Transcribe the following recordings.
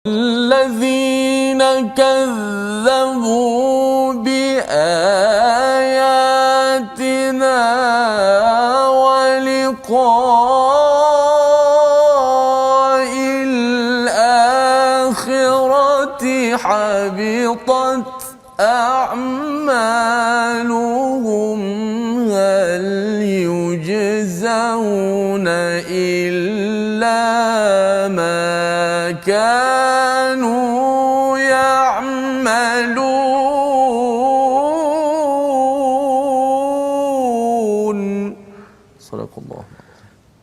الذين كذبوا بآياتنا ولقاء الآخرة حبطت أعمالهم هل يجزون إلا ما كانوا يعملون. صدق الله.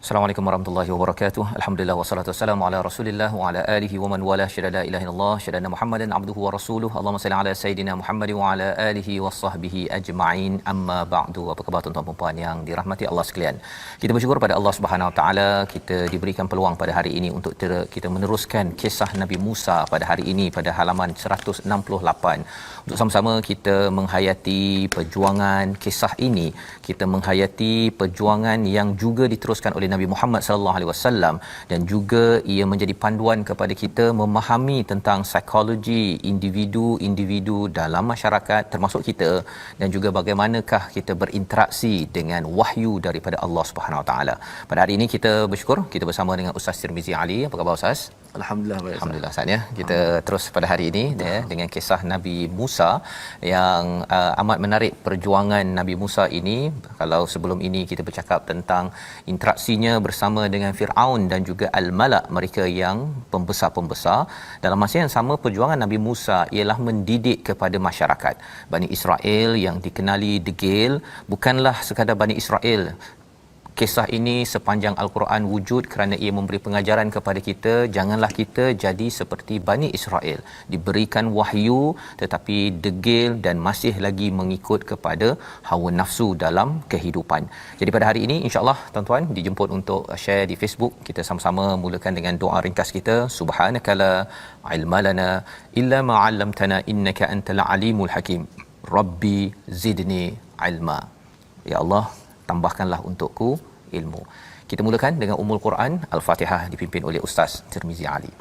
Assalamualaikum warahmatullahi wabarakatuh. Alhamdulillah wassalatu wassalamu ala Rasulillah wa ala alihi wa man wala syada la ilaha illallah syada Muhammadan abduhu wa rasuluhu. Allahumma salli ala sayidina Muhammad wa ala alihi washabbihi ajma'in. Amma ba'du. Apa khabar tuan-tuan dan puan yang dirahmati Allah sekalian? Kita bersyukur pada Allah Subhanahu wa taala kita diberikan peluang pada hari ini untuk kita meneruskan kisah Nabi Musa pada hari ini pada halaman 168. Untuk sama-sama kita menghayati perjuangan kisah ini, kita menghayati perjuangan yang juga diteruskan oleh Nabi Muhammad sallallahu alaihi wasallam dan juga ia menjadi panduan kepada kita memahami tentang psikologi individu-individu dalam masyarakat termasuk kita dan juga bagaimanakah kita berinteraksi dengan wahyu daripada Allah Subhanahu Wa Taala. Pada hari ini kita bersyukur kita bersama dengan Ustaz Tirmizi Ali. Apa khabar Ustaz? Alhamdulillah baik. Alhamdulillah Ustaz ya. Kita terus pada hari ini ya dengan kisah Nabi Musa yang amat menarik perjuangan Nabi Musa ini. Kalau sebelum ini kita bercakap tentang interaksinya bersama dengan Firaun dan juga Al-Malak, mereka yang pembesar-pembesar, dalam masa yang sama perjuangan Nabi Musa ialah mendidik kepada masyarakat Bani Israel yang dikenali degil. Bukanlah sekadar Bani Israel, kisah ini sepanjang Al-Quran wujud kerana ia memberi pengajaran kepada kita, janganlah kita jadi seperti Bani Israel, diberikan wahyu tetapi degil dan masih lagi mengikut kepada hawa nafsu dalam kehidupan. Jadi pada hari ini insya-Allah tuan-tuan dijemput untuk share di Facebook. Kita sama-sama mulakan dengan doa ringkas kita. Subhanakala ilma lana illa ma 'allamtana innaka antal alimul hakim. Rabbi zidni ilma. Ya Allah, tambahkanlah untukku ilmu. Kita mulakan dengan Ummul Quran Al-Fatihah dipimpin oleh Ustaz Tirmizi Ali.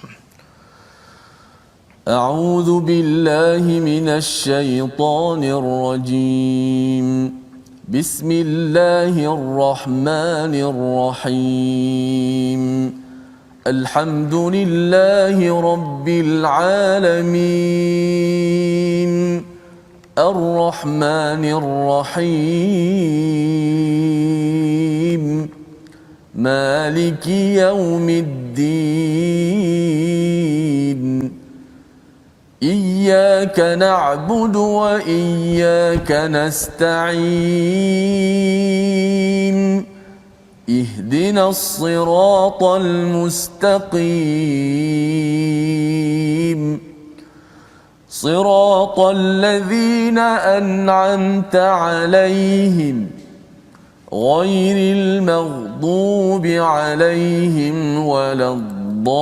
A'udzu billahi minasy syaithanir rajim. Bismillahirrahmanirrahim. Alhamdulillahi rabbil alamin. الرحمن الرحيم مالك يوم الدين إياك نعبد وإياك نستعين اهدنا الصراط المستقيم صراط الذين أنعمت عليهم غير المغضوب عليهم ولا الضالين.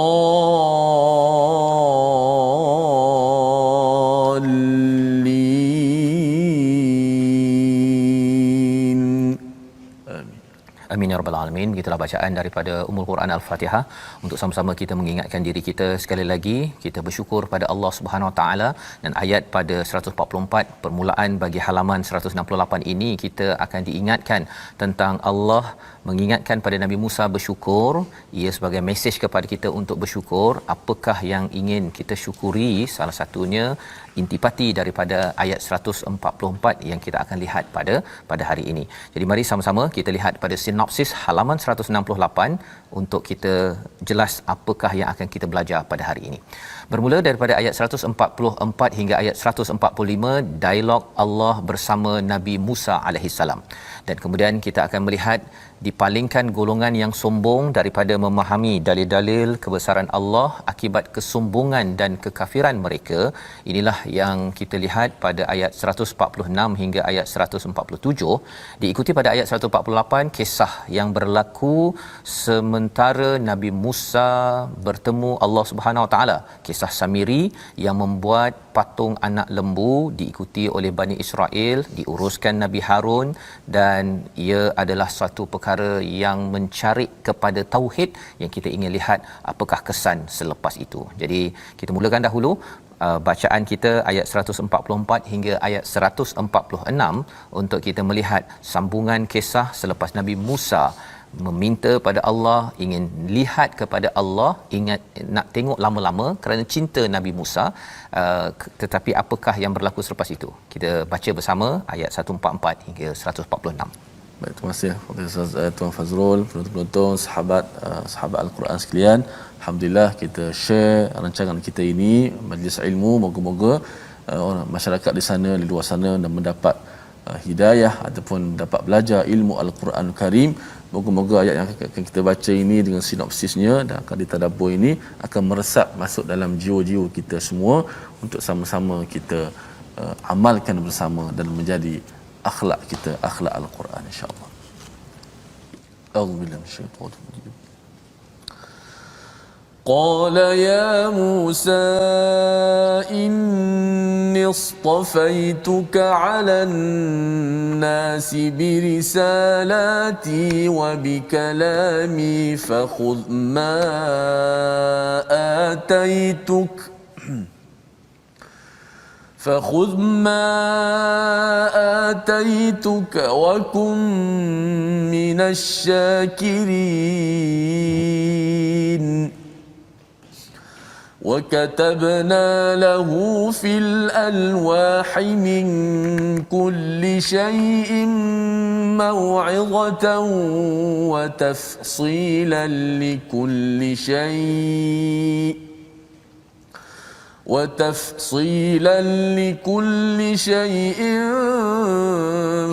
Amin ya rabbal alamin. Begitulah bacaan daripada Ummul Quran Al-Fatihah untuk sama-sama kita mengingatkan diri kita sekali lagi kita bersyukur pada Allah Subhanahu Wa Taala. Dan ayat pada 144 permulaan bagi halaman 168 ini kita akan diingatkan tentang Allah mengingatkan pada Nabi Musa bersyukur. Ia sebagai mesej kepada kita untuk bersyukur. Apakah yang ingin kita syukuri? Salah satunya intipati daripada ayat 144 yang kita akan lihat pada hari ini. Jadi mari sama-sama kita lihat pada sinopsis halaman 168 untuk kita jelas apakah yang akan kita belajar pada hari ini. Bermula daripada ayat 144 hingga ayat 145, dialog Allah bersama Nabi Musa alaihissalam. Dan kemudian kita akan melihat dipalingkan golongan yang sombong daripada memahami dalil-dalil kebesaran Allah akibat kesombongan dan kekafiran mereka. Inilah yang kita lihat pada ayat 146 hingga ayat 147. Diikuti pada ayat 148 kisah yang berlaku sementara Nabi Musa bertemu Allah Subhanahu Wa Taala. Kisah kisah Samiri yang membuat patung anak lembu diikuti oleh Bani Israel, diuruskan Nabi Harun, dan ia adalah satu perkara yang mencari kepada tauhid yang kita ingin lihat apakah kesan selepas itu. Jadi kita mulakan dahulu bacaan kita ayat 144 hingga ayat 146 untuk kita melihat sambungan kisah selepas Nabi Musa meminta pada Allah, ingin lihat kepada Allah, ingat nak tengok lama-lama kerana cinta Nabi Musa, tetapi apakah yang berlaku selepas itu? Kita baca bersama ayat 144 hingga 146. Baik, terima kasih Ustaz Tuan Fazrul, penonton-penonton, sahabat Al-Quran sekalian. Alhamdulillah kita share rancangan kita ini, majlis ilmu, moga-moga masyarakat di sana, di luar sana dan mendapat hidayah ataupun dapat belajar ilmu Al-Quran Karim. Moga-moga ayat yang akan kita baca ini dengan sinopsisnya dan akan ditadabbur ini akan meresap masuk dalam jiwa-jiwa kita semua untuk sama-sama kita amalkan bersama dan menjadi akhlak kita, akhlak Al-Quran, insya-Allah. A'udzubillahi minasyaitonir rajim. قال يا موسى إني اصطفيتك على الناس برسالاتي وبكلامي فخذ ما آتيتك وكن من الشاكرين. وكتبنا له في الألواح من كل شيء موعظة وتفصيلا لكل شيء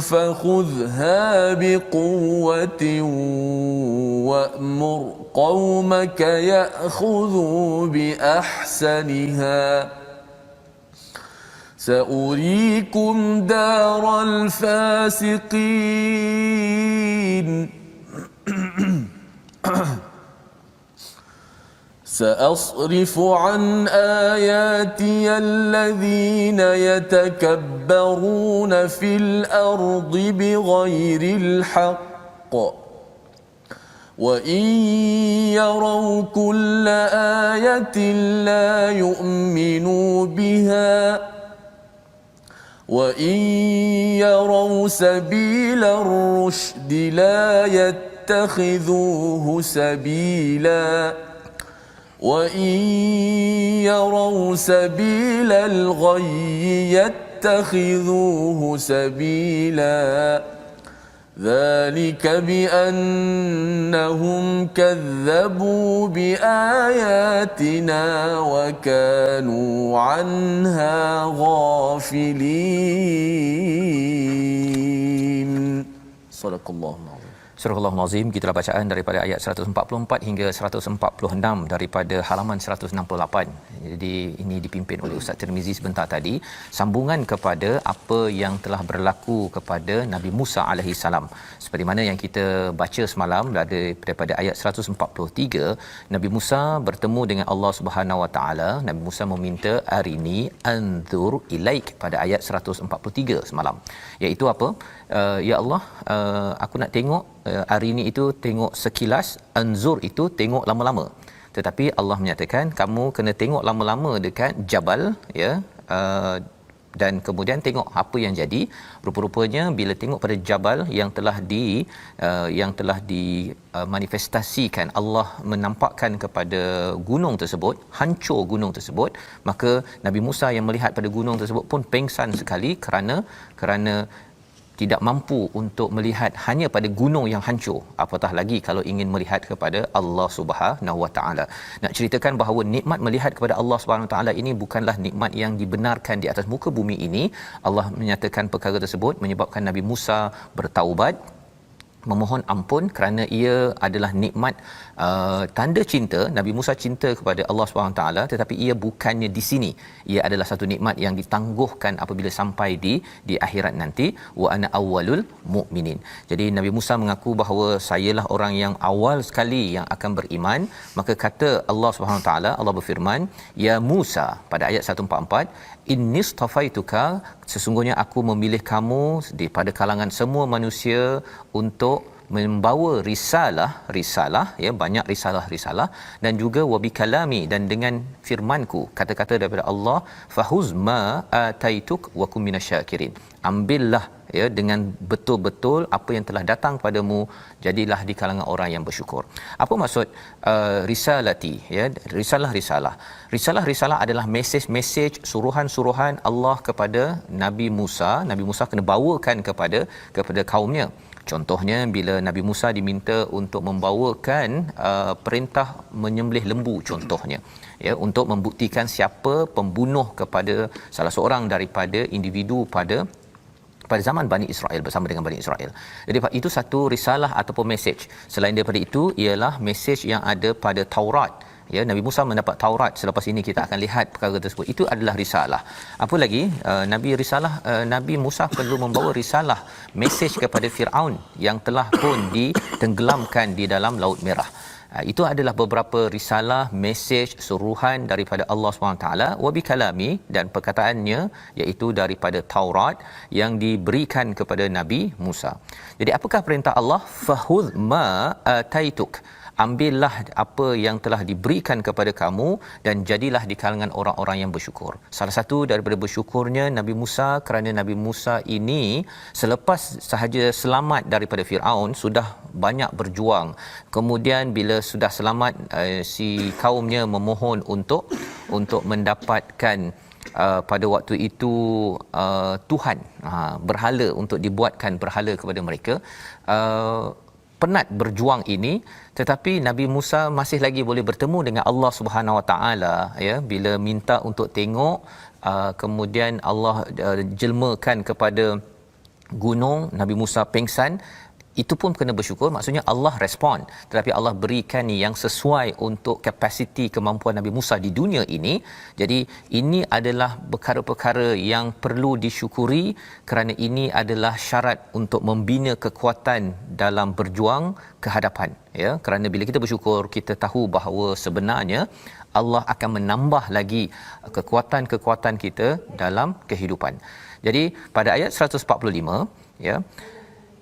فخذها بقوة وأمر قومك يأخذوا بأحسنها سأريكم دار الفاسقين. سأصرف عن آياتي الذين يتكبرون في الأرض بغير الحق وإن يروا كل آية لا يؤمنوا بها وإن يروا سبيل الرشد لا يتخذوه سبيلا وإن يروا سبيل الغي يتخذوه سبيلا ذلك بأنهم كذبوا بآياتنا وكانوا عنها غافلين. صدق الله العظيم. Surah Al-Nazim, gitulah bacaan daripada ayat 144 hingga 146 daripada halaman 168. Jadi ini dipimpin oleh Ustaz Tirmizi sebentar tadi, sambungan kepada apa yang telah berlaku kepada Nabi Musa alaihi salam. Seperti mana yang kita baca semalam daripada ayat 143, Nabi Musa bertemu dengan Allah Subhanahu Wa Taala. Nabi Musa meminta arini anzur ilaik pada ayat 143 semalam. Iaitu apa? Ya Allah, aku nak tengok hari ini itu tengok sekilas, anzur itu tengok lama-lama. Tetapi Allah menyatakan kamu kena tengok lama-lama dekat jabal, ya, dan kemudian tengok apa yang jadi. Rupa-rupanya bila tengok pada jabal yang telah manifestasikan, Allah menampakkan kepada gunung tersebut, hancur gunung tersebut, maka Nabi Musa yang melihat pada gunung tersebut pun pengsan sekali kerana tidak mampu untuk melihat hanya pada gunung yang hancur, apatah lagi kalau ingin melihat kepada Allah Subhanahu Wa Taala. Nak ceritakan bahawa nikmat melihat kepada Allah Subhanahu Wa Taala ini bukanlah nikmat yang dibenarkan di atas muka bumi ini. Allah menyatakan perkara tersebut menyebabkan Nabi Musa bertaubat, memohon ampun kerana ia adalah nikmat, tanda cinta. Nabi Musa cinta kepada Allah Subhanahu taala, tetapi ia bukannya di sini, ia adalah satu nikmat yang ditangguhkan apabila sampai di akhirat nanti. Wa ana awwalul mukminin. Jadi Nabi Musa mengaku bahawa sayalah orang yang awal sekali yang akan beriman. Maka kata Allah Subhanahu taala, Allah berfirman, ya Musa pada ayat 144, innistafaituka, sesungguhnya aku memilih kamu daripada kalangan semua manusia untuk membawa risalah, ya, banyak risalah dan juga wabikalami, dan dengan firmanku, kata-kata daripada Allah, fahuz ma ataituk wa kum minasyakirin, ambillah, ya, dengan betul-betul apa yang telah datang padamu, jadilah di kalangan orang yang bersyukur. Apa maksud risalati, ya, risalah adalah mesej suruhan-suruhan Allah kepada Nabi Musa. Nabi Musa kena bawakan kepada kaumnya. Contohnya bila Nabi Musa diminta untuk membawakan perintah menyembelih lembu contohnya, ya, untuk membuktikan siapa pembunuh kepada salah seorang daripada individu pada zaman Bani Israel, bersama dengan Bani Israel. Jadi itu satu risalah ataupun mesej. Selain daripada itu ialah mesej yang ada pada Taurat. Ya, Nabi Musa mendapat Taurat. Selepas ini kita akan lihat perkara tersebut. Itu adalah risalah. Apa lagi? Nabi Musa perlu membawa risalah, mesej kepada Firaun yang telah pun ditenggelamkan di dalam Laut Merah. Itu adalah beberapa risalah, mesej, suruhan daripada Allah SWT, wabikalami, dan perkataannya iaitu daripada Taurat yang diberikan kepada Nabi Musa. Jadi apakah perintah Allah? Fahudh ma ataituk, ambillah apa yang telah diberikan kepada kamu dan jadilah di kalangan orang-orang yang bersyukur. Salah satu daripada bersyukurnya Nabi Musa, kerana Nabi Musa ini selepas sahaja selamat daripada Firaun sudah banyak berjuang. Kemudian bila sudah selamat, si kaumnya memohon untuk mendapatkan pada waktu itu Tuhan, berhala, untuk dibuatkan berhala kepada mereka. Penat berjuang ini, tetapi Nabi Musa masih lagi boleh bertemu dengan Allah Subhanahu Wa Taala, ya, bila minta untuk tengok, kemudian Allah jelmakan kepada gunung, Nabi Musa pengsan. Itu pun kena bersyukur, maksudnya Allah respon, tetapi Allah berikan yang sesuai untuk kapasiti kemampuan Nabi Musa di dunia ini. Jadi ini adalah perkara-perkara yang perlu disyukuri, kerana ini adalah syarat untuk membina kekuatan dalam berjuang ke hadapan, ya. Kerana bila kita bersyukur, kita tahu bahawa sebenarnya Allah akan menambah lagi kekuatan-kekuatan kita dalam kehidupan. Jadi pada ayat 145, ya,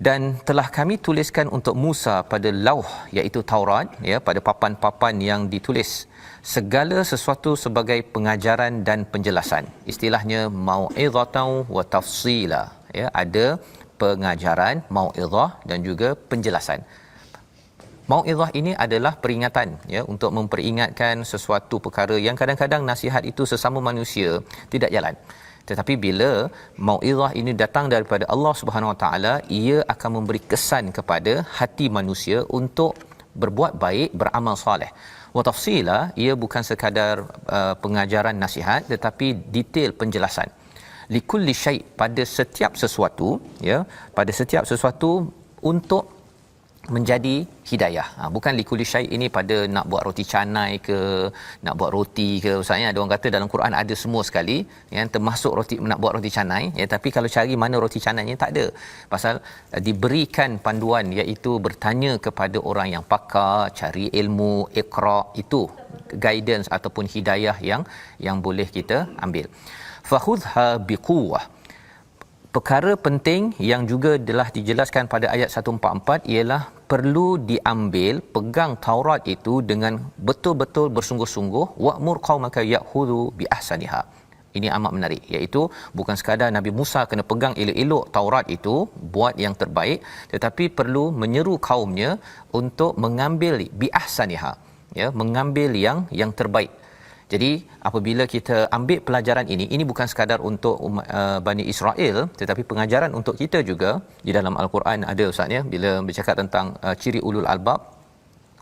dan telah kami tuliskan untuk Musa pada lauh, iaitu Taurat, ya, pada papan-papan yang ditulis segala sesuatu sebagai pengajaran dan penjelasan. Istilahnya mau'izatan wa tafsila, ya, ada pengajaran, mau'izah, dan juga penjelasan. Mau'izah ini adalah peringatan, ya, untuk memperingatkan sesuatu perkara yang kadang-kadang nasihat itu sesama manusia tidak jalan. Tetapi bila mau'izah ini datang daripada Allah Subhanahu Wa Taala, ia akan memberi kesan kepada hati manusia untuk berbuat baik, beramal soleh. Wa tafsila, ia bukan sekadar pengajaran nasihat, tetapi detail penjelasan. Likulli syai', pada setiap sesuatu, ya, pada setiap sesuatu untuk menjadi hidayah. Bukan likuli syai' ini pada nak buat roti canai ke, nak buat roti ke. Misalnya ada orang kata dalam Quran ada semua sekali, ya, termasuk roti, nak buat roti canai, ya, tapi kalau cari mana roti canainya tak ada. Pasal diberikan panduan, iaitu bertanya kepada orang yang pakar, cari ilmu, iqra, itu guidance ataupun hidayah yang boleh kita ambil. Fakhudha biquwwah. Perkara penting yang juga telah dijelaskan pada ayat 144 ialah perlu diambil, pegang Taurat itu dengan betul-betul bersungguh-sungguh. Wa'mur qaumaka ya'khudhu bi ahsaniha. Ini amat menarik, iaitu bukan sekadar Nabi Musa kena pegang elok-elok Taurat itu, buat yang terbaik, tetapi perlu menyeru kaumnya untuk mengambil bi ahsaniha, ya, mengambil yang terbaik. Jadi apabila kita ambil pelajaran ini bukan sekadar untuk Bani Israel, tetapi pengajaran untuk kita juga. Di dalam Al-Quran ada, Ustaz, ya, bila bercakap tentang ciri ulul albab,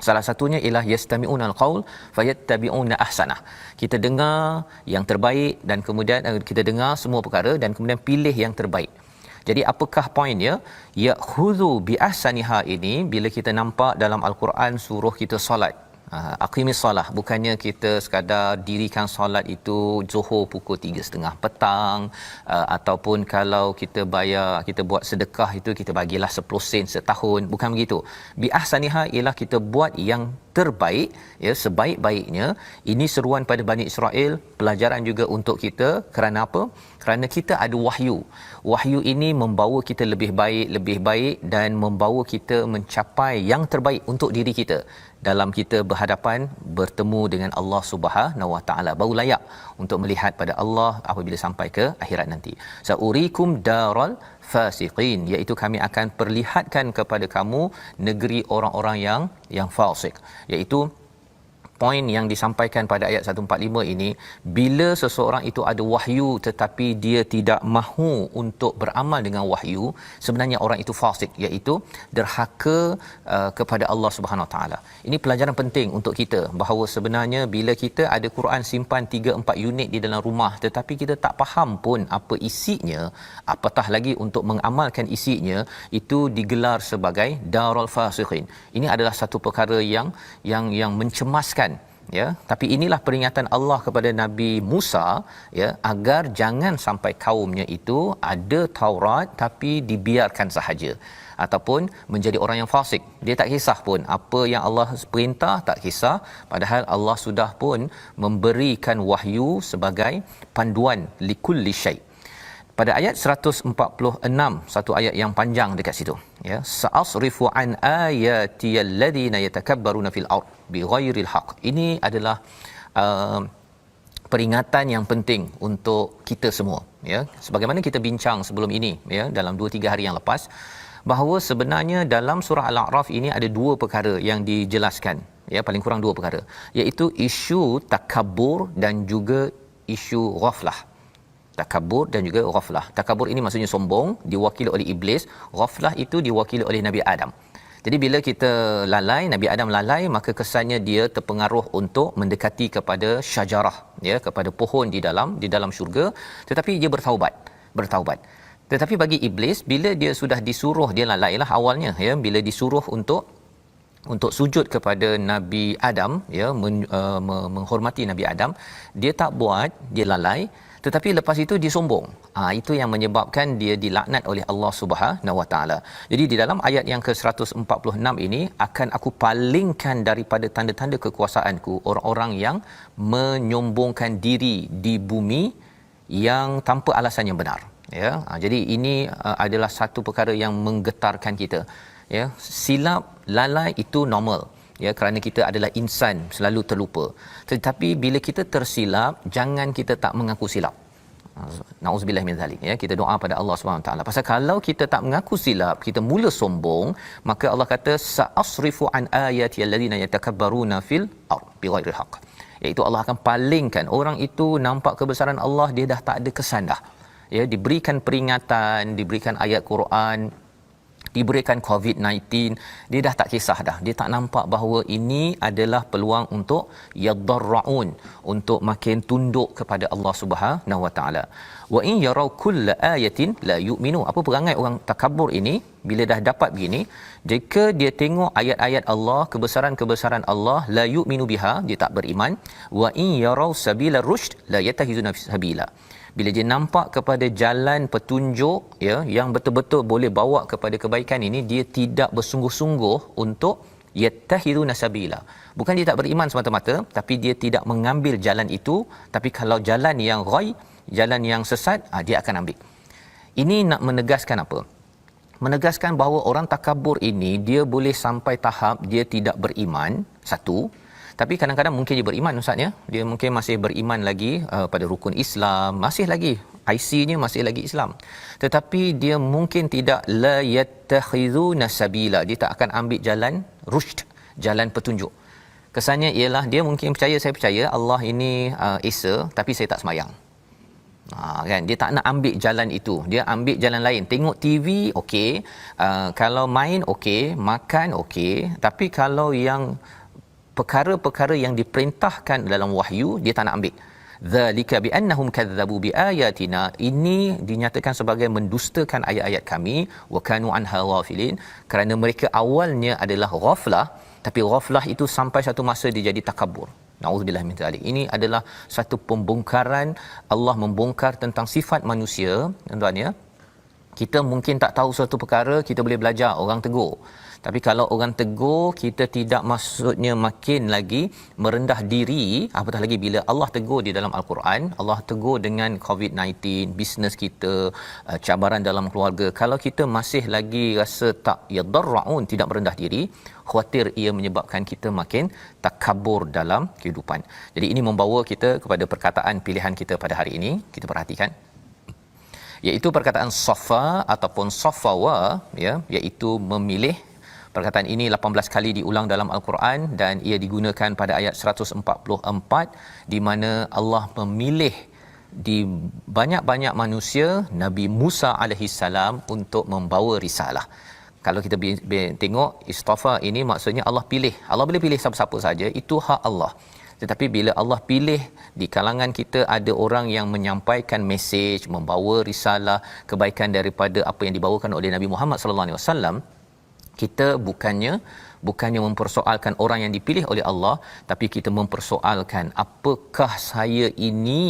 salah satunya ialah yastami'una al-qaul fayattabi'una ahsanah. Kita dengar yang terbaik, dan kemudian kita dengar semua perkara dan kemudian pilih yang terbaik. Jadi apakah poinnya? Ya khudhu bi ahsaniha ini bila kita nampak dalam al-Quran suruh kita solat. Aqimis solah, bukannya kita sekadar dirikan solat itu Zuhur pukul 3.30 petang, ataupun kalau kita bayar, kita buat sedekah itu kita bagilah 10 sen setahun, bukan begitu. Bi ahsaniha ialah kita buat yang terbaik, ya, sebaik-baiknya. Ini seruan pada Bani Israel, pelajaran juga untuk kita. Kerana apa? Kerana kita ada wahyu. Wahyu ini membawa kita lebih baik dan membawa kita mencapai yang terbaik untuk diri kita dalam kita berhadapan bertemu dengan Allah Subhanahu Wa Taala. Baru layak untuk melihat pada Allah apabila sampai ke akhirat nanti. Saurikum daral fasiqin, iaitu kami akan perlihatkan kepada kamu negeri orang-orang yang fasik. Iaitu poin yang disampaikan pada ayat 145 ini, bila seseorang itu ada wahyu tetapi dia tidak mahu untuk beramal dengan wahyu, sebenarnya orang itu fasik, iaitu derhaka kepada Allah Subhanahu Wa Taala. Ini pelajaran penting untuk kita, bahawa sebenarnya bila kita ada Quran simpan 3-4 unit di dalam rumah tetapi kita tak faham pun apa isinya, apatah lagi untuk mengamalkan isinya, itu digelar sebagai darul fasiqin. Ini adalah satu perkara yang mencemaskan, ya. Tapi inilah peringatan Allah kepada Nabi Musa, ya, agar jangan sampai kaumnya itu ada Taurat tapi dibiarkan sahaja, ataupun menjadi orang yang fasik. Dia tak kisah pun apa yang Allah perintah, tak kisah, padahal Allah sudah pun memberikan wahyu sebagai panduan likulli syai. Pada ayat 146, satu ayat yang panjang dekat situ, ya, sa'asrifu an ayati alladhina yatakabbaruna fil ard bighairil haqq. Ini adalah peringatan yang penting untuk kita semua, ya. Sebagaimana kita bincang sebelum ini, ya, dalam 2-3 hari yang lepas, bahawa sebenarnya dalam surah Al-A'raf ini ada dua perkara yang dijelaskan, ya, paling kurang dua perkara, iaitu isu takabur dan juga isu ghaflah. Takabur dan juga ghaflah. Takabur ini maksudnya sombong, diwakili oleh iblis. Ghaflah itu diwakili oleh Nabi Adam. Jadi bila kita lalai, Nabi Adam lalai, maka kesannya dia terpengaruh untuk mendekati kepada syajarah, ya, kepada pohon di dalam syurga, tetapi dia bertaubat. Tetapi bagi iblis, bila dia sudah disuruh, dia lalailah awalnya, ya, bila disuruh untuk sujud kepada Nabi Adam, ya, menghormati Nabi Adam, dia tak buat, dia lalai. Tetapi lepas itu dia sombong. Itu yang menyebabkan dia dilaknat oleh Allah Subhanahu Wa Taala. Jadi di dalam ayat yang ke-146 ini, akan aku palingkan daripada tanda-tanda kekuasaanku orang-orang yang menyombongkan diri di bumi yang tanpa alasan yang benar, ya. Jadi ini adalah satu perkara yang menggetarkan kita, ya. Silap, lalai itu normal, ya, kerana kita adalah insan, selalu terlupa. Tetapi bila kita tersilap, jangan kita tak mengaku silap. Nauzubillah min zalik, ya. Kita doa pada Allah Subhanahu taala. Pasal kalau kita tak mengaku silap, kita mula sombong, maka Allah kata sa'asrifu an ayati alladhina yatakabbaruna fil ard bighairi haqq. Iaitu Allah akan palingkan orang itu nampak kebesaran Allah, dia dah tak ada kesan dah. Ya, diberikan peringatan, diberikan ayat Quran, diberikan COVID-19, dia dah tak kisah dah. Dia tak nampak bahawa ini adalah peluang untuk yadarraun, untuk makin tunduk kepada Allah Subhanahu Wa Taala. Wa in yarau kulla ayatin la yu'minu. Apa perangai orang takabur ini? Bila dah dapat begini, jika dia tengok ayat-ayat Allah, kebesaran-kebesaran Allah, la yu'minu biha, dia tak beriman. Wa in yarau sabila rushd la yattahizuna sabila. Bila dia nampak kepada jalan petunjuk, ya, yang betul-betul boleh bawa kepada kebaikan ini, dia tidak bersungguh-sungguh untuk yattahiduna sabila. Bukan dia tak beriman semata-mata, tapi dia tidak mengambil jalan itu. Tapi kalau jalan yang ghai, jalan yang sesat, dia akan ambil. Ini nak menegaskan apa? Menegaskan bahawa orang takabur ini, dia boleh sampai tahap dia tidak beriman, satu. Tapi kadang-kadang mungkin dia beriman, ustaz, ya. Dia mungkin masih beriman lagi pada rukun Islam, masih lagi IC-nya masih lagi Islam. Tetapi dia mungkin tidak la yattakhizuna sabila. Dia tak akan ambil jalan rushd, jalan petunjuk. Kesannya ialah dia mungkin percaya, saya percaya Allah ini Esa, tapi saya tak semayang. Kan, dia tak nak ambil jalan itu, dia ambil jalan lain. Tengok TV okey, kalau main okey, makan okey, tapi kalau yang perkara-perkara yang diperintahkan dalam wahyu, dia tak nak ambil. zalika biannahum kadzabu biayatina, ini dinyatakan sebagai mendustakan ayat-ayat kami, wa kanu anha ghafilin, kerana mereka awalnya adalah ghaflah, tapi ghaflah itu sampai satu masa dia jadi takabur. Nauzubillah min zalik. Ini adalah satu pembongkaran. Allah membongkar tentang sifat manusia, tuan-tuan ya. Kita mungkin tak tahu suatu perkara, kita boleh belajar, orang tegur. Tapi kalau orang tegur, kita tidak maksudnya makin lagi merendah diri, apatah lagi bila Allah tegur di dalam Al-Quran, Allah tegur dengan COVID-19, bisnes kita, cabaran dalam keluarga. Kalau kita masih lagi rasa tak yadarraun, tidak merendah diri, khawatir ia menyebabkan kita makin takabur dalam kehidupan. Jadi ini membawa kita kepada perkataan pilihan kita pada hari ini. Kita perhatikan, iaitu perkataan safa ataupun safawa, ya, iaitu memilih. Perkataan ini 18 kali diulang dalam Al-Quran dan ia digunakan pada ayat 144 di mana Allah memilih di banyak-banyak manusia Nabi Musa alaihissalam untuk membawa risalah. Kalau kita tengok istafa ini, maksudnya Allah pilih. Allah boleh pilih siapa-siapa saja, itu hak Allah. Tetapi bila Allah pilih di kalangan kita ada orang yang menyampaikan mesej, membawa risalah kebaikan daripada apa yang dibawakan oleh Nabi Muhammad sallallahu alaihi wasallam, kita bukannya mempersoalkan orang yang dipilih oleh Allah, tapi kita mempersoalkan apakah saya ini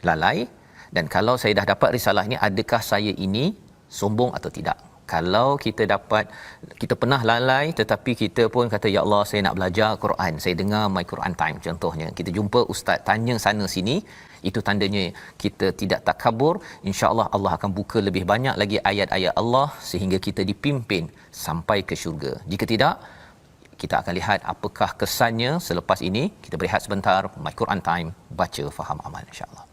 lalai, dan kalau saya dah dapat risalah ini, adakah saya ini sombong atau tidak. Kalau kita pernah lalai tetapi kita pun kata, ya Allah, saya nak belajar Quran, saya dengar My Quran Time contohnya, kita jumpa ustaz tanya sana sini, itu tandanya kita tidak takabur. Insya-Allah Allah akan buka lebih banyak lagi ayat-ayat Allah sehingga kita dipimpin sampai ke syurga. Jika tidak, kita akan lihat apakah kesannya selepas ini. Kita berehat sebentar. My Quran Time, baca faham amal, insya-Allah.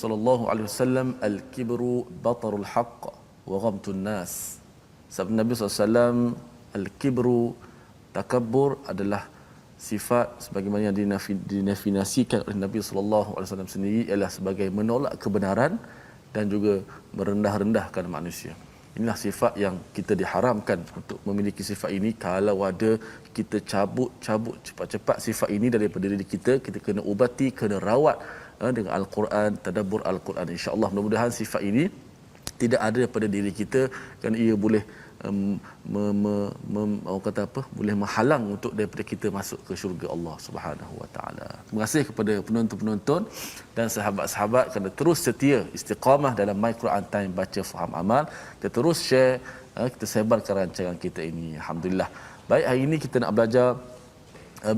sallallahu alaihi wasallam, al-kibru batarul haqq wa ghamtun nas. Sabda Nabi SAW, al-kibru, takabbur adalah sifat sebagaimana yang didefinisikan oleh Nabi SAW sendiri, ialah sebagai menolak kebenaran dan juga merendah-rendahkan manusia. Inilah sifat yang kita diharamkan untuk memiliki sifat ini. Kalau ada, kita cabut cepat-cepat sifat ini daripada diri kita. Kita kena ubati, kena rawat dengan Al-Quran, tadabbur Al-Quran. InsyaAllah mudah-mudahan sifat ini tidak ada pada diri kita, kerana ia boleh orang kata apa, boleh menghalang untuk daripada kita masuk ke syurga Allah Subhanahu Wa Taala. Terima kasih kepada penonton-penonton dan sahabat-sahabat kerana terus setia istiqamah dalam My Quran Time, baca faham amal. Kita terus share, kita sebarkan rancangan kita ini. Alhamdulillah. Baik, hari ini kita nak belajar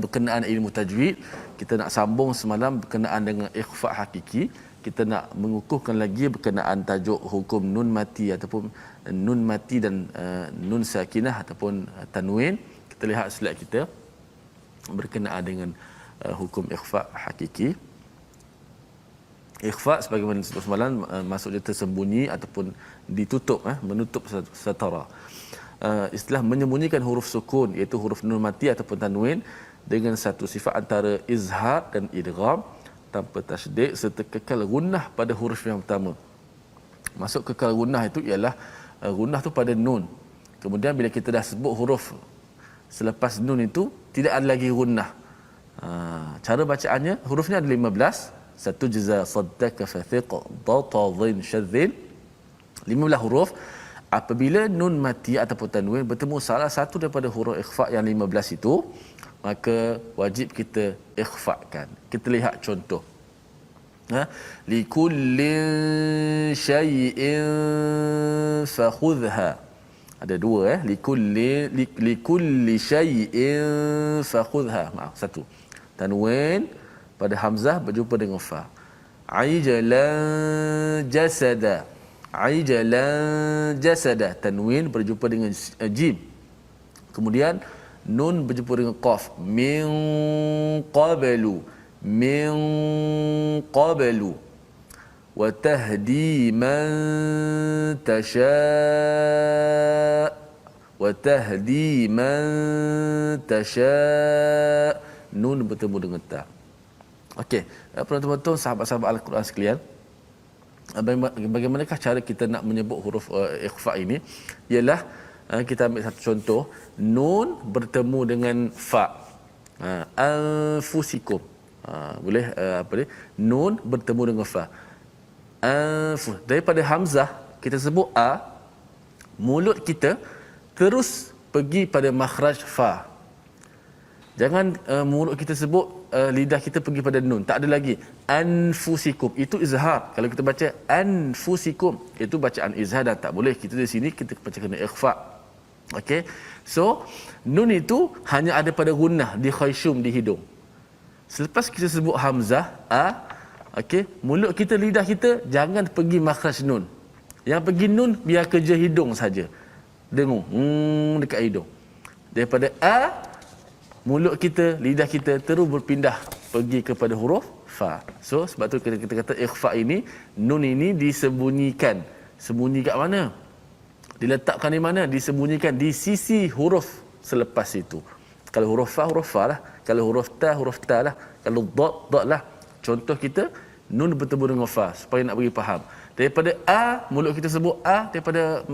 berkenaan ilmu tajwid. Kita nak sambung semalam berkenaan dengan ikhfa hakiki. Kita nak mengukuhkan lagi berkenaan tajuk hukum nun mati ataupun nun mati dan nun sakinah ataupun tanwin. Kita lihat slide kita berkenaan dengan hukum ikhfa hakiki. Ikhfa sebagaimana disebut semalam, maksudnya tersembunyi ataupun ditutup, menutup satara. Istilah menyembunyikan huruf sukun, iaitu huruf nun mati ataupun tanwin, dengan satu sifat antara izhar dan idgham tanpa tasydid, serta kekal gunnah pada huruf yang pertama. Maksud kekal gunnah itu ialah gunnah tu pada nun. Kemudian bila kita dah sebut huruf selepas nun itu, tidak ada lagi gunnah. Cara bacaannya, hurufnya ada 15. Satu jaza saddaka fathiq datadhin syadzin, 15 huruf. Apabila nun mati ataupun tanwin bertemu salah satu daripada huruf ikhfa yang 15 itu, maka wajib kita ikhfakan. Kita lihat contoh. Likullin syai'in fakhudha. Ada dua likulli syai'in fakhudha. Maaf, satu. Tanwin pada hamzah berjumpa dengan fa. Aijalan jasada. Aijalan jasada. Tanwin berjumpa dengan jim. Kemudian nun berjumpa dengan qaf. Min qablu. Min qablu. Wa tahdi man tasha' wa tahdi man tasha' nun bertemu dengan ta. Okey, penonton-penonton, sahabat-sahabat Al-Quran sekalian, bagaimanakah cara kita nak menyebut huruf ikhfa ini? Ialah kita ambil satu contoh, nun bertemu dengan fa. Anfusikum. Boleh apa ni? Nun bertemu dengan fa. Daripada hamzah kita sebut a, mulut kita terus pergi pada makhraj fa. Jangan mulut kita sebut, lidah kita pergi pada nun, tak ada lagi. Anfusikum itu izhar. Kalau kita baca anfusikum, itu bacaan izhar dan tak boleh. Kita di sini kita baca kena ikhfa. Okey, so nun itu hanya ada pada gunnah di khayshum, di hidung. Selepas kita sebut hamzah a, okey, mulut kita, lidah kita jangan pergi makhraj nun. Yang pergi nun biar kerja hidung saja. Dengung dekat hidung. Daripada a, mulut kita, lidah kita terus berpindah pergi kepada huruf fa. So sebab tu kita kata ikhfa ini, nun ini disembunyikan. Sembunyi kat mana? Diletakkan di mana? Disembunyikan di sisi huruf selepas itu. Kalau huruf fa lah. Kalau huruf ta lah. Kalau dot lah. Contoh kita, nun bertemu dengan fa supaya nak bagi faham. Daripada a, mulut kita sebut a, daripada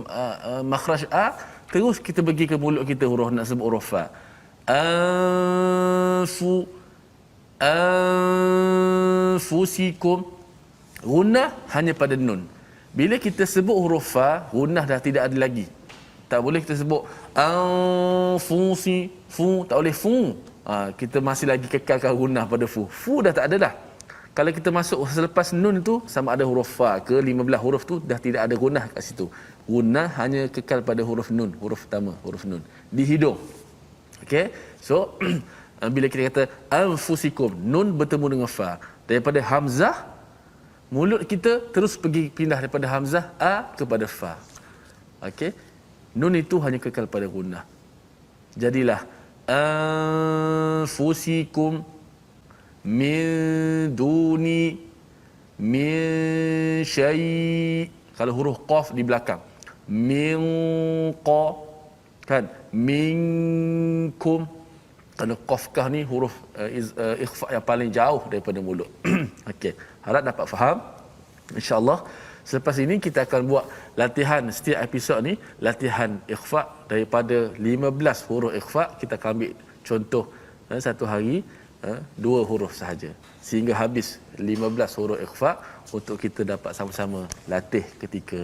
makhraj a, terus kita pergi ke mulut kita huruf nak sebut huruf fa. Anfusikum. Gunnah hanya pada nun. Bila kita sebut huruf fa, gunnah dah tidak ada lagi. Tak boleh kita sebut fu, tak boleh fu. Kita masih lagi kekalkan gunnah pada fu. Fu dah tak ada dah. Kalau kita masuk selepas nun itu, sama ada huruf fa ke 15 huruf tu dah tidak ada gunnah kat situ. Gunnah hanya kekal pada huruf nun, huruf pertama, huruf nun di hidung. Okey, so bila kita kata anfusikum, nun bertemu dengan fa. Daripada hamzah, mulut kita terus pergi pindah daripada hamzah a kepada fa. Okey, nun itu hanya kekal pada gunnah. Jadilah anfusikum min duni min syai'. Kalau huruf qaf di belakang, min qa, kan, minkum. Kalau qafkah ni huruf ikhfa yang paling jauh daripada mulut. Okey, harap dapat faham. InsyaAllah selepas ini kita akan buat latihan setiap episod ni, latihan ikhfa daripada 15 huruf ikhfa. Kita akan ambil contoh satu hari 2 huruf sahaja sehingga habis 15 huruf ikhfa untuk kita dapat sama-sama latih ketika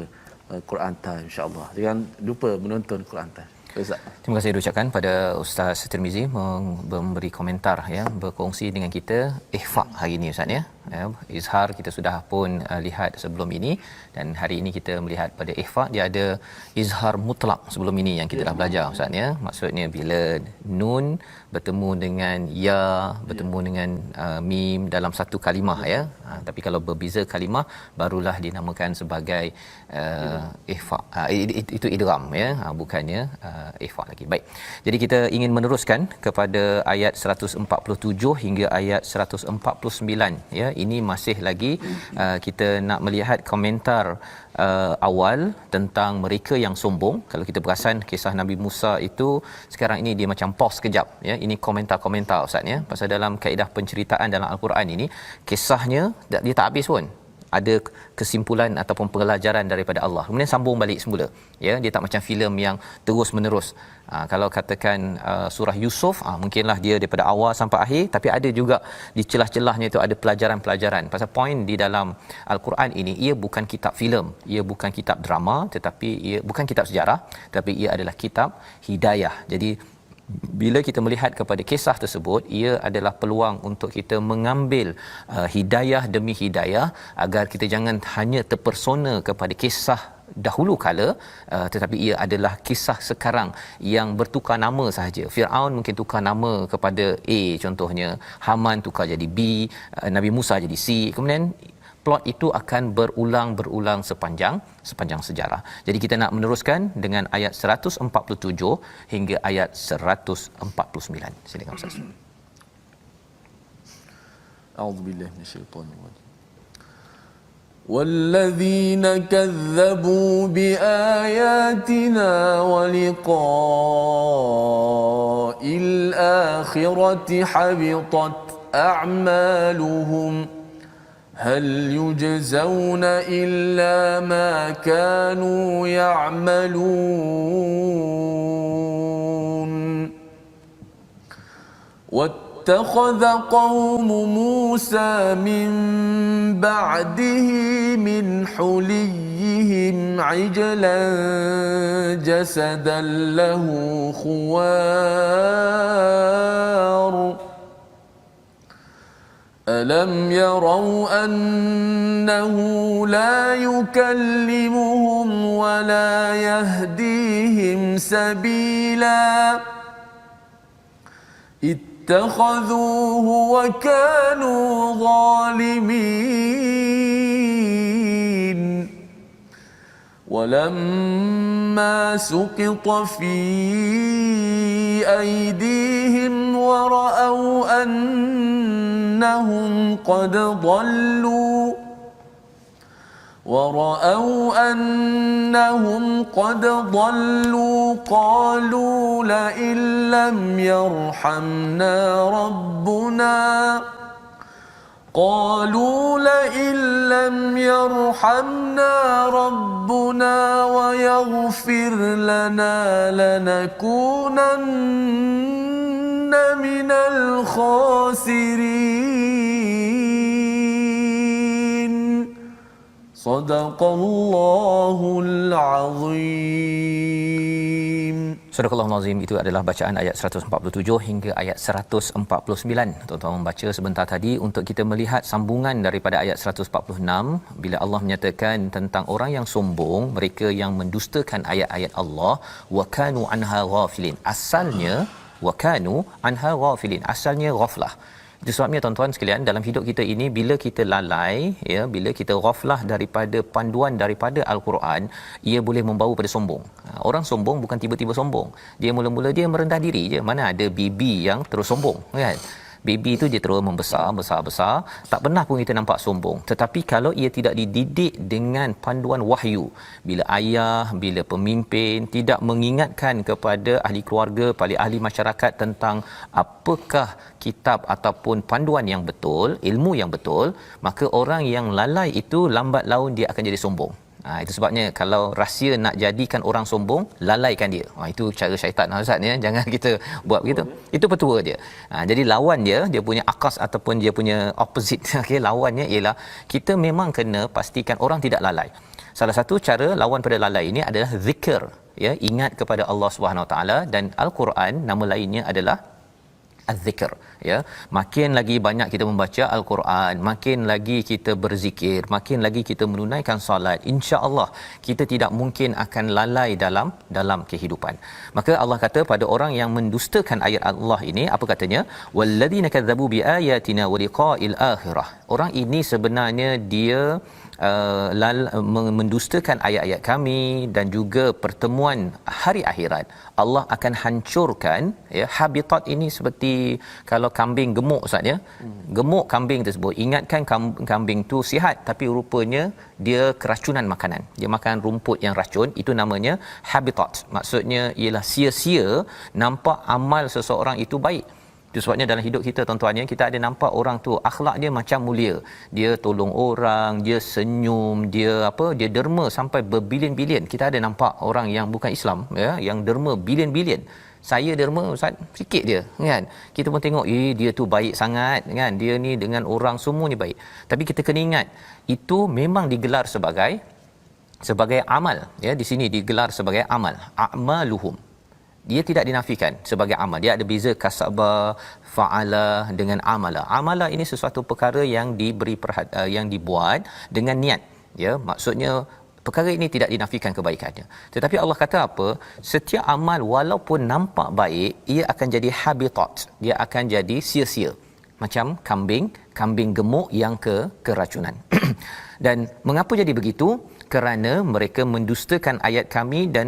Quran Time, insya-Allah. Jangan lupa menonton Quran Time. Ustaz. Terima kasih diucapkan pada Ustaz Tirmizi memberi komentar, ya, berkongsi dengan kita ikhfa hari ini, Ustaz, ya. Izhar kita sudah pun lihat sebelum ini, dan hari ini kita melihat pada ikhfa dia ada izhar mutlak sebelum ini yang kita dah belajar, Ustaz, ya. Maksudnya bila nun bertemu dengan ya, bertemu dengan mim dalam satu kalimah, ya. Tapi kalau berbeza kalimah barulah dinamakan sebagai ikhfa. Itu idgham, ya. Bukannya ikhfa lagi. Baik. Jadi kita ingin meneruskan kepada ayat 147 hingga ayat 149, ya. Ini masih lagi kita nak melihat komentar awal tentang mereka yang sombong. Kalau kita perasan kisah Nabi Musa itu sekarang ini dia macam pause kejap, ya. Ini komentar-komentar, Ustaz, ya. Pasal dalam kaedah penceritaan dalam Al-Quran ini, kisahnya dia tak habis pun. Ada kesimpulan ataupun pelajaran daripada Allah. Kemudian sambung balik semula. Ya, dia tak macam filem yang terus menerus. Kalau katakan surah Yusuf, mungkinlah dia daripada awal sampai akhir, tapi ada juga di celah-celahnya itu ada pelajaran-pelajaran. Pasal poin di dalam Al-Quran ini, ia bukan kitab filem, ia bukan kitab drama, tetapi ia bukan kitab sejarah, tapi ia adalah kitab hidayah. Jadi bila kita melihat kepada kisah tersebut, ia adalah peluang untuk kita mengambil hidayah demi hidayah, agar kita jangan hanya terpersona kepada kisah dahulu kala, tetapi ia adalah kisah sekarang yang bertukar nama sahaja. Firaun mungkin tukar nama kepada A contohnya, Haman tukar jadi B, Nabi Musa jadi C. Kemudian plot itu akan berulang sepanjang sejarah. Jadi kita nak meneruskan dengan ayat 147 hingga ayat 149. Silakan Ustaz. A'udzubillahi minasyaitonir rajim. والذين كذبوا بآياتنا ولقاء الآخرة حبطت أعمالهم هل يجزون إلا ما كانوا يعملون واتخذ قوم موسى من بعده من حليهم عجلا جسدا له خوار ألم يروا أنه لا يكلمهم ولا يهديهم سبيلا اتخذوه وكانوا ظالمين ولما سقط في أيديهم ورأوا أنهم قد ضلوا قالوا لئن لم يرحمنا ربنا ويغفر لنا لنكونن من الخاسرين صدق الله العظيم. Surah Al-Azim itu adalah bacaan ayat 147 hingga ayat 149. Tuan-tuan membaca sebentar tadi untuk kita melihat sambungan daripada ayat 146 bila Allah menyatakan tentang orang yang sombong, mereka yang mendustakan ayat-ayat Allah, wa kanu anha ghafilin. Asalnya wa kanu anha ghafilin, asalnya ghaflah. Itu sebabnya tuan-tuan sekalian, dalam hidup kita ini bila kita lalai, ya, bila kita ghaflah daripada panduan daripada al-Quran, ia boleh membawa pada sombong. Orang sombong bukan tiba-tiba sombong. Dia mula-mula dia merendah diri je. Mana ada baby yang terus sombong, kan? Baby tu dia terus membesar, tak pernah pun kita nampak sombong. Tetapi kalau ia tidak dididik dengan panduan wahyu, bila ayah, bila pemimpin tidak mengingatkan kepada ahli keluarga, pada ahli masyarakat tentang apakah kitab ataupun panduan yang betul, ilmu yang betul, maka orang yang lalai itu lambat laun dia akan jadi sombong. Itu sebabnya kalau rahsia nak jadikan orang sombong, lalaikan dia. Itu cara syaitan, Ustaz, ya. Jangan kita buat begitu. Itu petua dia. Jadi lawan dia punya akas ataupun dia punya opposite. Okey, lawannya ialah kita memang kena pastikan orang tidak lalai. Salah satu cara lawan pada lalai ini adalah zikir, ya, ingat kepada Allah Subhanahu Wa Taala, dan Al-Quran nama lainnya adalah az-zikr, ya. Makin lagi banyak kita membaca al-Quran, makin lagi kita berzikir, makin lagi kita menunaikan solat, insya-Allah kita tidak mungkin akan lalai dalam kehidupan. Maka Allah kata pada orang yang mendustakan ayat Allah ini, apa katanya? Walladzina kadzabu biayatina wa liqa'il akhirah. Orang ini sebenarnya dia mendustakan ayat-ayat kami dan juga pertemuan hari akhirat. Allah akan hancurkan, ya. Habitat ini seperti kalau kambing gemuk, Ustaz, ya. Gemuk kambing tersebut, ingatkan kambing tu sihat tapi rupanya dia keracunan makanan. Dia makan rumput yang racun, itu namanya habitat. Maksudnya ialah sia-sia nampak amal seseorang itu baik. Itu sebabnya dalam hidup kita, tuan-tuan, kita ada nampak orang tu akhlak dia macam mulia. Dia tolong orang, dia senyum, dia derma sampai berbilion-bilion. Kita ada nampak orang yang bukan Islam, ya, yang derma bilion-bilion. Saya derma, Ustaz, sikit je, kan. Kita pun tengok dia tu baik sangat, kan. Dia ni dengan orang semuanya baik. Tapi kita kena ingat, itu memang digelar sebagai amal, ya. Di sini digelar sebagai amal, a'maluhum. Dia tidak dinafikan sebagai amal. Dia ada beza kasaba, fa'ala dengan amala. Amala ini sesuatu perkara yang yang dibuat dengan niat, ya. Maksudnya Perkara ini tidak dinafikan kebaikannya. Tetapi Allah kata apa? Setiap amal walaupun nampak baik, ia akan jadi habitat. Dia akan jadi sia-sia. Macam kambing gemuk yang keracunan. Dan mengapa jadi begitu? Kerana mereka mendustakan ayat kami dan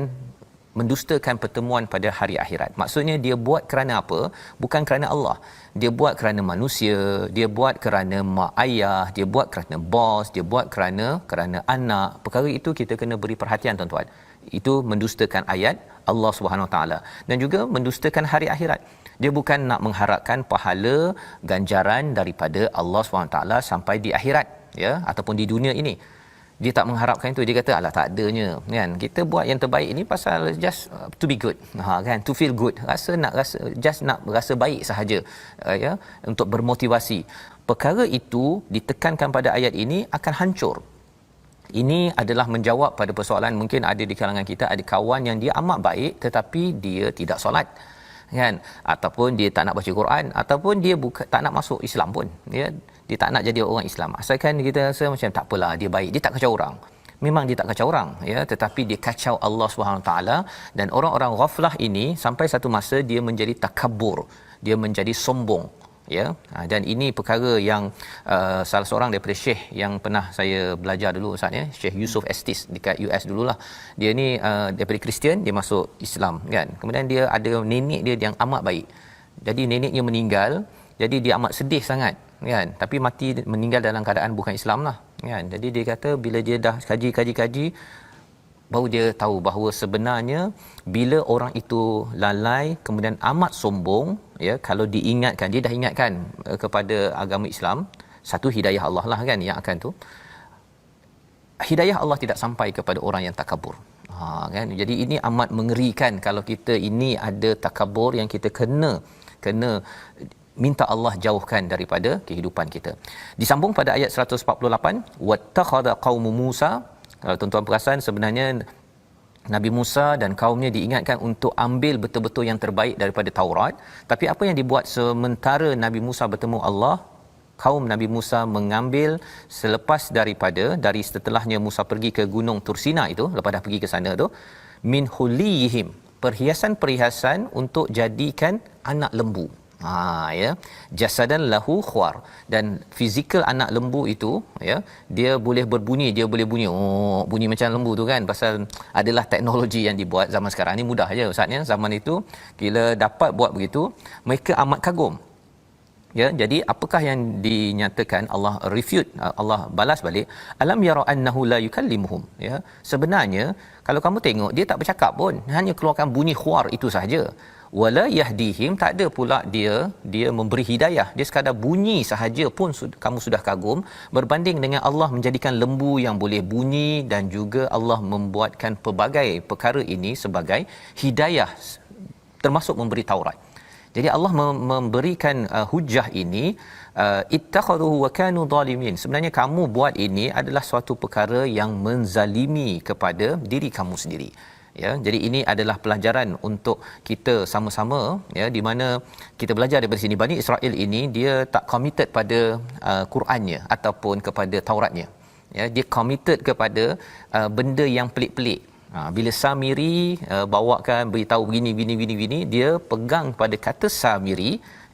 mendustakan pertemuan pada hari akhirat. Maksudnya dia buat kerana apa? Bukan kerana Allah. Dia buat kerana manusia, dia buat kerana mak ayah, dia buat kerana bos, dia buat kerana anak. Perkara itu kita kena beri perhatian tuan-tuan. Itu mendustakan ayat Allah Subhanahu Wa Taala dan juga mendustakan hari akhirat. Dia bukan nak mengharapkan pahala ganjaran daripada Allah Subhanahu Wa Taala sampai di akhirat, ya, ataupun di dunia ini. Dia tak mengharapkan itu. Dia kata alah tak adanya kan, kita buat yang terbaik ini pasal just to be good, kan, to feel good, just nak rasa baik sahaja, ya, untuk bermotivasi. Perkara itu ditekankan pada ayat ini akan hancur. Ini adalah menjawab pada persoalan mungkin ada di kalangan kita, ada kawan yang dia amat baik tetapi dia tidak solat, kan, ataupun dia tak nak baca Quran, ataupun dia tak nak masuk Islam pun, ya, dia tak nak jadi orang Islam. Asalkan kita rasa macam tak apalah, dia baik, dia tak kacau orang. Memang dia tak kacau orang, ya, tetapi dia kacau Allah Subhanahu taala. Dan orang-orang ghaflah ini sampai satu masa dia menjadi takabur, dia menjadi sombong, ya. Dan ini perkara yang salah seorang daripada syekh yang pernah saya belajar dulu, Ustaz, ya, Syekh Yusuf Estes dekat US dululah. Dia ni daripada Kristian, dia masuk Islam, kan. Kemudian dia ada nenek dia yang amat baik. Jadi neneknya meninggal, jadi dia amat sedih sangat, kan. Tapi mati, meninggal dalam keadaan bukan Islam lah, kan. Jadi dia kata bila dia dah kaji baru dia tahu bahawa sebenarnya bila orang itu lalai kemudian amat sombong, ya, kalau diingatkan, dia dah ingatkan kepada agama Islam, satu hidayah Allah lah, kan, yang akan tu. Hidayah Allah tidak sampai kepada orang yang takabur. Kan. Jadi ini amat mengerikan kalau kita ini ada takabur yang kita kena minta Allah jauhkan daripada kehidupan kita. Disambung pada ayat 148, wattakhadha qaumu Musa. Kalau tuan-tuan perasan, sebenarnya Nabi Musa dan kaumnya diingatkan untuk ambil betul-betul yang terbaik daripada Taurat. Tapi apa yang dibuat sementara Nabi Musa bertemu Allah? Kaum Nabi Musa mengambil selepas dari setelahnya Musa pergi ke gunung Tursina itu, lepas dah pergi ke sana tu, min hulihim, perhiasan-perhiasan untuk jadikan anak lembu. Ya, jasadan lahu khwar, dan fizikal anak lembu itu, ya, dia boleh berbunyi, dia boleh bunyi bunyi macam lembu tu, kan, pasal adalah teknologi yang dibuat zaman sekarang ni mudah aja, Ustaz, ya. Zaman itu bila dapat buat begitu, mereka amat kagum, ya. Jadi apakah yang dinyatakan? Allah refute, Allah balas balik, alam yara annahu la yukallimuhum, ya. Sebenarnya kalau kamu tengok, dia tak bercakap pun, hanya keluarkan bunyi khwar itu sahaja. Wala yahdihim, tak ada pula dia memberi hidayah, dia sekadar bunyi sahaja pun kamu sudah kagum, berbanding dengan Allah menjadikan lembu yang boleh bunyi, dan juga Allah membuatkan pelbagai perkara ini sebagai hidayah, termasuk memberi Taurat. Jadi Allah memberikan hujah ini, ittakhaduhu wa kanu zalimin. Sebenarnya kamu buat ini adalah suatu perkara yang menzalimi kepada diri kamu sendiri, ya. Jadi ini adalah pelajaran untuk kita sama-sama, ya, di mana kita belajar daripada sini. Bani Israel ini dia tak committed pada Qurannya ataupun kepada Tauratnya, ya. Dia committed kepada benda yang pelik-pelik. Bila Samiri bawakan beritahu begini, dia pegang pada kata Samiri,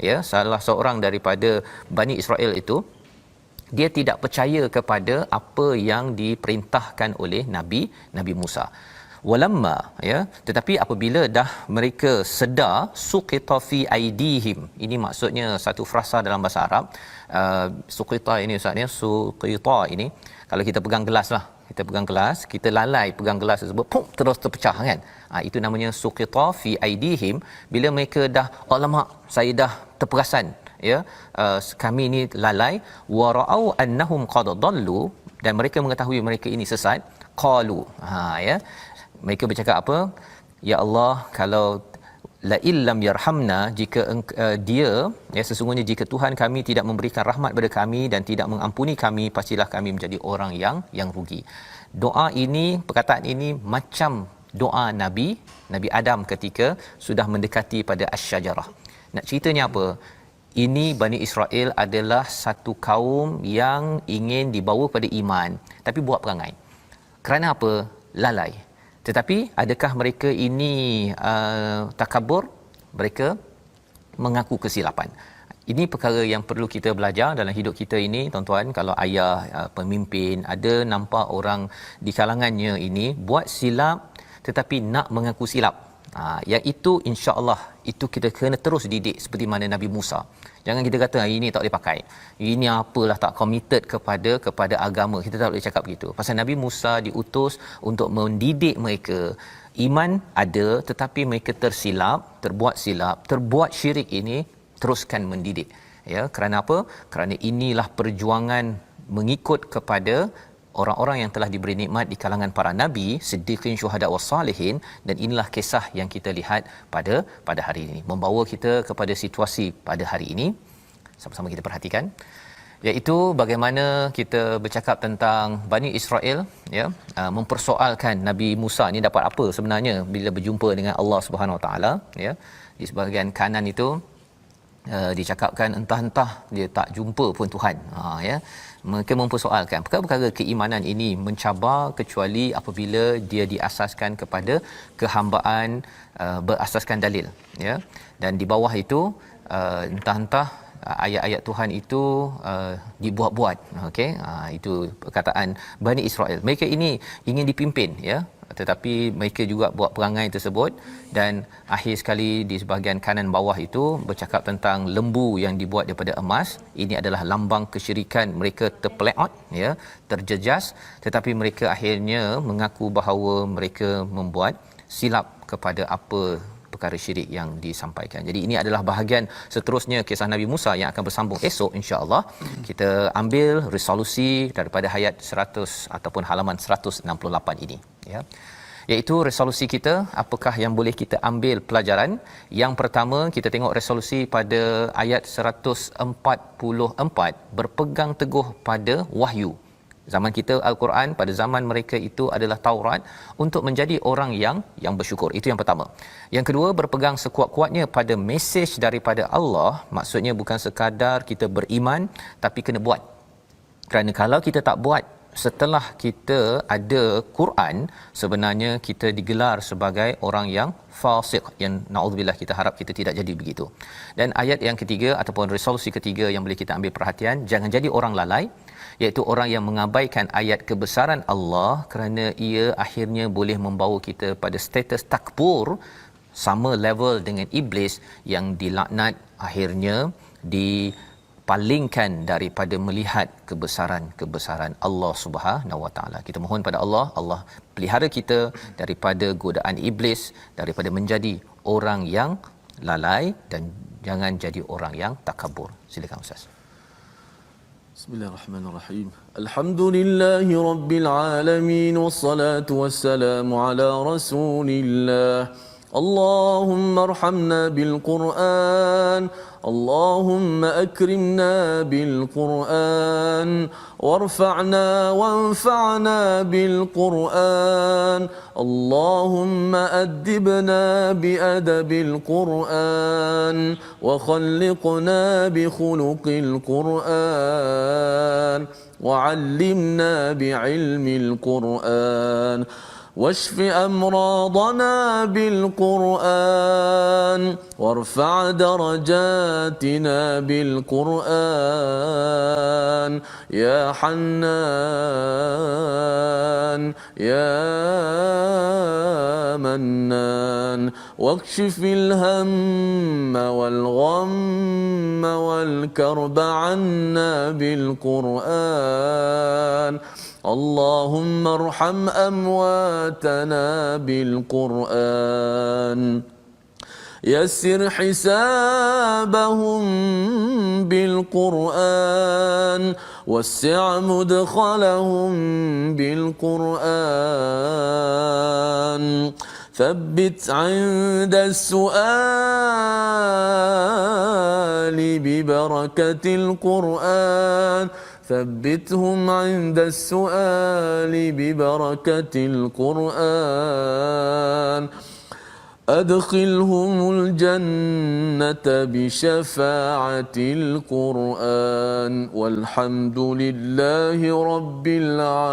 ya, salah seorang daripada Bani Israel itu. Dia tidak percaya kepada apa yang diperintahkan oleh Nabi Musa. Walamma, ya, tetapi apabila dah mereka sedar, suqita fi aidihim. Ini maksudnya satu frasa dalam bahasa Arab. Suqita ini, Ustaz, ya, suqita ini kalau kita pegang gelas lah, kita lalai pegang gelas tersebut, pum, terus terpecah, kan. Itu namanya suqita fi aidihim. Bila mereka dah, alamak, saya dah terperasan, ya, kami ini lalai, wa ra'au annahum qad dallu, dan mereka mengetahui mereka ini sesat, qalu, ya, mereka bercakap apa? Ya Allah, kalau la illam yarhamna, jika dia, ya, sesungguhnya jika Tuhan kami tidak memberikan rahmat kepada kami dan tidak mengampuni kami, pastilah kami menjadi orang yang rugi. Doa ini, perkataan ini macam doa Nabi Adam ketika sudah mendekati pada asy-syajarah. Nak ceritanya apa? Ini Bani Israel adalah satu kaum yang ingin dibawa pada iman, tapi buat perangai. Kerana apa? Lalai. Tetapi adakah mereka ini takabur? Mereka mengaku kesilapan. Ini perkara yang perlu kita belajar dalam hidup kita ini, tuan-tuan. Kalau ayah, pemimpin, ada nampak orang di kalangannya ini buat silap tetapi nak mengaku silap, yang itu insya-Allah itu kita kena terus didik seperti mana Nabi Musa. Jangan kita kata ini tak boleh pakai, ini apalah, tak committed kepada agama. Kita tak boleh cakap begitu. Pasal Nabi Musa diutus untuk mendidik mereka. Iman ada tetapi mereka tersilap, terbuat silap, terbuat syirik, ini teruskan mendidik. Ya, kerana apa? Kerana inilah perjuangan mengikut kepada orang-orang yang telah diberi nikmat di kalangan para nabi, siddiqin, syuhada was salihin, dan inilah kisah yang kita lihat pada hari ini, membawa kita kepada situasi pada hari ini. Sama-sama kita perhatikan, iaitu bagaimana kita bercakap tentang Bani Israel, ya, mempersoalkan Nabi Musa ni dapat apa sebenarnya bila berjumpa dengan Allah Subhanahu Wa Taala, ya. Di sebahagian kanan itu dicakapkan entah-entah dia tak jumpa pun Tuhan, ya. Mereka mempersoalkan perkara-perkara keimanan ini mencabar kecuali apabila dia diasaskan kepada kehambaan, berasaskan dalil, ya. Dan di bawah itu entah-entah ayat-ayat Tuhan itu dibuat-buat, okey. Itu perkataan Bani Israel. Mereka ini ingin dipimpin, ya, tetapi mereka juga buat perangai tersebut. Dan akhir sekali di sebahagian kanan bawah itu bercakap tentang lembu yang dibuat daripada emas. Ini adalah lambang kesyirikan. Mereka terpeleot, ya, terjejas, tetapi mereka akhirnya mengaku bahawa mereka membuat silap kepada apa perkara syirik yang disampaikan. Jadi ini adalah bahagian seterusnya kisah Nabi Musa yang akan bersambung esok, insya-Allah. Kita ambil resolusi daripada ayat 100 ataupun halaman 168 ini, ya. Iaitu resolusi kita, apakah yang boleh kita ambil pelajaran? Yang pertama, kita tengok resolusi pada ayat 144, berpegang teguh pada wahyu. Zaman kita Al-Quran, pada zaman mereka itu adalah Taurat, untuk menjadi orang yang bersyukur. Itu yang pertama. Yang kedua, berpegang sekuat-kuatnya pada mesej daripada Allah. Maksudnya bukan sekadar kita beriman, tapi kena buat. Kerana kalau kita tak buat setelah kita ada Quran, sebenarnya kita digelar sebagai orang yang fasik, yang naudzubillah, kita harap kita tidak jadi begitu. Dan ayat yang ketiga ataupun resolusi ketiga yang boleh kita ambil perhatian, jangan jadi orang lalai, iaitu orang yang mengabaikan ayat kebesaran Allah, kerana ia akhirnya boleh membawa kita pada status takbur, sama level dengan iblis yang dilaknat, akhirnya dipalingkan daripada melihat kebesaran Allah Subhanahu Wa Taala. Kita mohon pada Allah, Allah pelihara kita daripada godaan iblis, daripada menjadi orang yang lalai, dan jangan jadi orang yang takabur. Silakan Ustaz. Bismillahirrahmanirrahim. Alhamdulillahi rabbil alamin, wassalatu wassalamu ala Rasulillah. Allahumma arhamna bil Qur'an, Allahumma akrimna bil Qur'an, warfa'na wanfa'na bil Qur'an, Allahumma addibna bi adabil Qur'an, wa khalliqna bi khuluqil Qur'an, wa 'allimna bi ilmil Qur'an, واشف أمراضنا بالقرآن، وارفع درجاتنا بالقرآن، يا حنان يا منان، واكشف الهم والغم والكرب عنا بالقرآن، اللهم ارحم أمواتنا بالقرآن، يسر حسابهم بالقرآن، وسع مدخلهم بالقرآن، ثبت عند السؤال ببركة القرآن، ثبتهم عند السؤال ببركة القرآن، أدخلهم الجنة بشفاعة القرآن والحمد لله رب العالمين.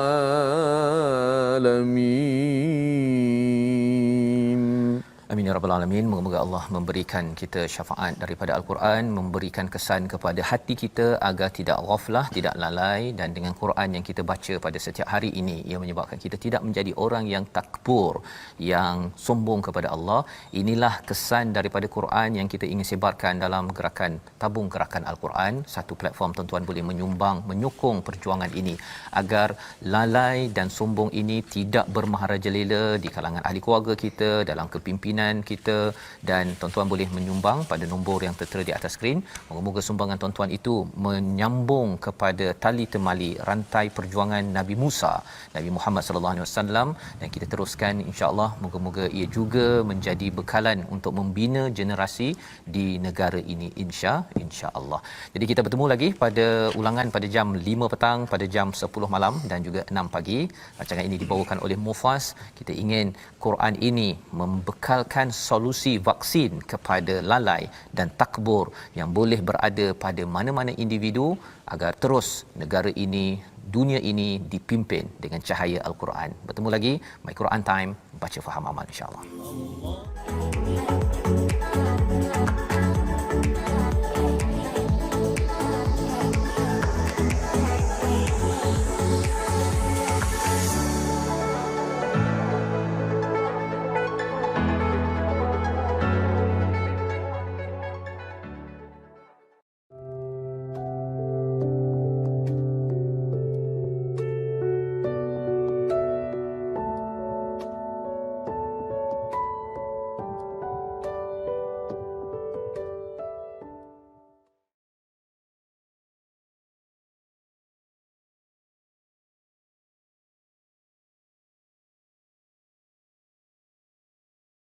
Amin ya rabbal alamin. Moga-moga Allah memberikan kita syafaat daripada al-Quran, memberikan kesan kepada hati kita agar tidak ghaflah, tidak lalai, dan dengan Quran yang kita baca pada setiap hari ini ia menyebabkan kita tidak menjadi orang yang takbur, yang sombong kepada Allah. Inilah kesan daripada Quran yang kita ingin sebarkan dalam gerakan tabung gerakan al-Quran. Satu platform tuan-tuan boleh menyumbang, menyokong perjuangan ini agar lalai dan sombong ini tidak bermaharajalela di kalangan ahli keluarga kita, dalam kepimpinan kita, dan tuan-tuan boleh menyumbang pada nombor yang tertera di atas skrin. Moga-moga sumbangan tuan-tuan itu menyambung kepada tali temali rantai perjuangan Nabi Musa, Nabi Muhammad sallallahu alaihi wasallam, dan kita teruskan insya-Allah. Moga-moga ia juga menjadi bekalan untuk membina generasi di negara ini insya-Allah. Jadi kita bertemu lagi pada ulangan pada jam 5 petang, pada jam 10 malam dan juga 6 pagi. Rancangan ini dibawakan oleh Mufas. Kita ingin Quran ini membekalkan solusi vaksin kepada lalai dan takbur yang boleh berada pada mana-mana individu agar terus negara ini, dunia ini dipimpin dengan cahaya Al-Quran. Bertemu lagi My Quran Time, baca faham amal insya-Allah.